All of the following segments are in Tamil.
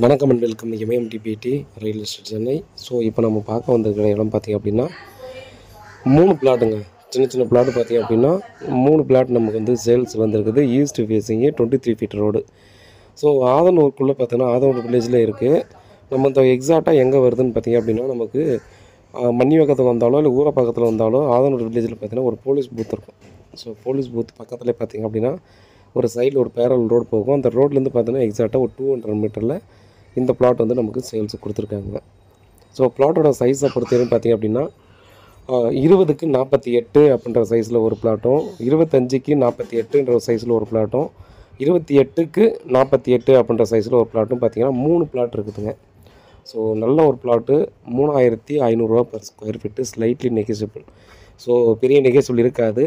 வணக்கம் அண்ட் வெல்கம் எம்எம்டிபிடி ரியல் எஸ்டேட் சென்னை. ஸோ இப்போ நம்ம பார்க்க வந்திருக்கிற இடம் பார்த்திங்க அப்படின்னா 3 பிளாட்டுங்க. சின்ன பிளாட்டு பார்த்திங்க அப்படின்னா 3 பிளாட் நமக்கு வந்து சேல்ஸ் வந்திருக்குது. East facing 23 feet road. So ஆதனூருக்குள்ளே பார்த்தீங்கன்னா ஆதனூர் வில்லேஜில் இருக்குது. நம்ம இந்த எக்ஸாக்டாக எங்கே வருதுன்னு பார்த்திங்க அப்படின்னா நமக்கு மணிவக்கத்தில் வந்தாலும் இல்லை ஊரை பக்கத்தில் வந்தாலும் ஆதனூர் வில்லேஜில் பார்த்திங்கன்னா ஒரு போலீஸ் பூத் இருக்கும். ஸோ போலீஸ் பூத் பக்கத்தில் பார்த்திங்க அப்படின்னா ஒரு சைடில் ஒரு பேரல் ரோடு போகும். அந்த ரோட்லேருந்து பார்த்தீங்கன்னா எக்ஸாக்டாக ஒரு 200 மீட்டரில் இந்த பிளாட் வந்து நமக்கு சேல்ஸு கொடுத்துருக்காங்க. ஸோ பிளாட்டோட சைஸை பொறுத்தவரைக்கும் பார்த்திங்க அப்படின்னா 20க்கு 48 அப்படின்ற சைஸில் ஒரு பிளாட்டும், 25க்கு 48ன்ற ஒரு சைஸில் ஒரு பிளாட்டும், 28க்கு 48 அப்படின்ற சைஸில் ஒரு பிளாட்டும் பார்த்திங்கன்னா 3 பிளாட் இருக்குதுங்க. ஸோ நல்ல ஒரு பிளாட்டு 3500 ரூபா per square feet, slightly negotiable. So பெரிய நெகோசியபிள் இருக்காது.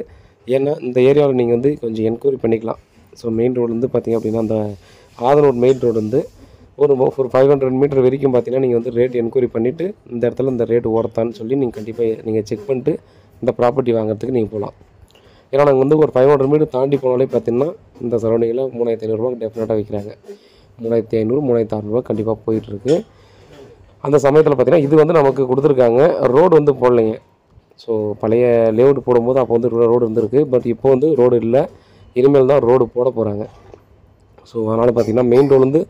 ஏன்னா இந்த ஏரியாவில் நீங்கள் வந்து கொஞ்சம் என்கொயரி பண்ணிக்கலாம். ஸோ மெயின் ரோடு பார்த்திங்க அப்படின்னா அந்த ஆதனூர் மெயின் ரோடு ஒரு 500 மீட்டர் வரைக்கும் பார்த்தீங்கன்னா நீங்கள் வந்து ரேட் என்கொயரி பண்ணிவிட்டு இந்த இடத்துல இந்த ரேட் ஓரத்தான்னு சொல்லி நீங்கள் கண்டிப்பாக நீங்கள் செக் பண்ணிட்டு இந்த ப்ராப்பர்ட்டி வாங்குறதுக்கு நீங்கள் போகலாம். ஏன்னா நாங்கள் வந்து ஒரு 500 மீட்டர் தாண்டி போனாலே பார்த்தீங்கன்னா இந்த சரௌண்டிங்கில் 3500 ரூபா டெஃபினட்டாக விற்கிறாங்க. 3500 3600 கண்டிப்பாக போயிட்டுருக்கு. அந்த சமயத்தில் பார்த்தீங்கன்னா இது வந்து நமக்கு கொடுத்துருக்காங்க. ரோடு வந்து போடலைங்க. ஸோ பழைய லேஅவுட் போடும்போது அப்போ வந்து ரோடு இருந்திருக்கு. பட் இப்போ வந்து ரோடு இல்லை. இனிமேல் தான் ரோடு போட போகிறாங்க. ஸோ அதனால் பார்த்திங்கன்னா மெயின் ரோடு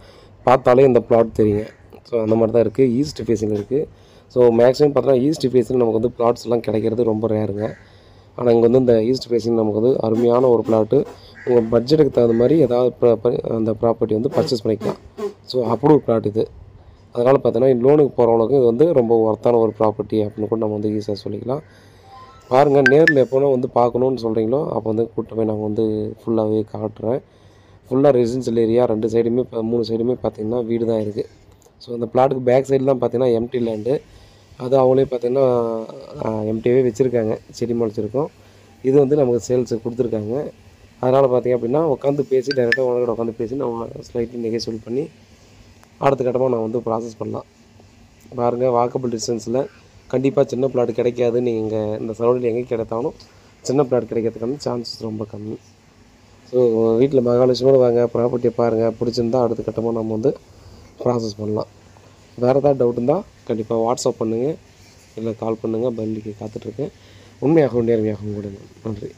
பார்த்தாலே இந்த பிளாட் தெரியுங்க. ஸோ அந்த மாதிரி தான் இருக்குது. ஈஸ்ட் ஃபேஸில் இருக்குது. ஸோ மேக்ஸிமம் பார்த்தீங்கன்னா ஈஸ்ட் ஃபேஸில் நமக்கு வந்து பிளாட்ஸ் எல்லாம் கிடைக்கிறது ரொம்ப ரேருங்க. ஆனால் இங்கே வந்து இந்த ஈஸ்ட் ஃபேஸிங் நமக்கு வந்து அருமையான ஒரு பிளாட்டு. உங்கள் பட்ஜெட்டுக்கு தகுந்த மாதிரி ஏதாவது அந்த ப்ராப்பர்ட்டி வந்து பர்ச்சேஸ் பண்ணிக்கலாம். ஸோ அப்படி ஒரு பிளாட் இது. அதனால் பார்த்தீங்கன்னா லோனுக்கு போகிறவங்களுக்கு இது வந்து ரொம்ப ஒர்த்தான ஒரு ப்ராப்பர்ட்டி அப்படின்னு கூட நம்ம வந்து ஈஸியாக சொல்லிக்கலாம். பாருங்கள், நேரில் எப்போனா வந்து பார்க்கணுன்னு சொல்கிறீங்களோ அப்போ வந்து கூப்பிட்டு போய் நாங்கள் வந்து ஃபுல்லாகவே காட்டுறேன். ஃபுல்லாக ரெசிடென்ஷியல் ஏரியா 2 சைடுமே 3 சைடுமே பார்த்திங்கன்னா வீடு தான் இருக்குது. ஸோ அந்த பிளாட்டுக்கு பேக் சைடெலாம் பார்த்திங்கன்னா எம்டி லேண்டு. அது அவங்களே பார்த்திங்கன்னா எம்டியாகவே வச்சுருக்காங்க. செடி முளைச்சிருக்கோம். இது வந்து நமக்கு சேல்ஸுக்கு கொடுத்துருக்காங்க. அதனால் பார்த்திங்க அப்படின்னா உட்காந்து பேசி டைரெக்டாக உனக்கிட்ட உட்காந்து பேசி நான் ஸ்லைட்லி நெகோசியபிள் பண்ணி அடுத்த கட்டமாக நான் வந்து ப்ராசஸ் பண்ணலாம். பாருங்கள், வாக்கபிள் டிஸ்டன்ஸில் கண்டிப்பாக சின்ன பிளாட் கிடைக்காது. நீங்கள் இந்த சரௌண்டிங் எங்கே கிடைத்தாலும் சின்ன பிளாட் கிடைக்கிறதுக்கான சான்சஸ் ரொம்ப கம்மி. ஸோ வீட்டில் மகாலட்சுமியோட வாங்க, ப்ராப்பர்ட்டியை பாருங்கள். பிடிச்சிருந்தா அடுத்த கட்டமாக நம்ம வந்து ப்ராசஸ் பண்ணலாம். வேறு ஏதாவது டவுட் இருந்தால் கண்டிப்பாக வாட்ஸ்அப் பண்ணுங்கள், இல்லை கால் பண்ணுங்கள். பதிலுக்கு காத்துட்ருக்கேன். உண்மையாகவும் நேர்மையாகவும் கூட. நன்றி.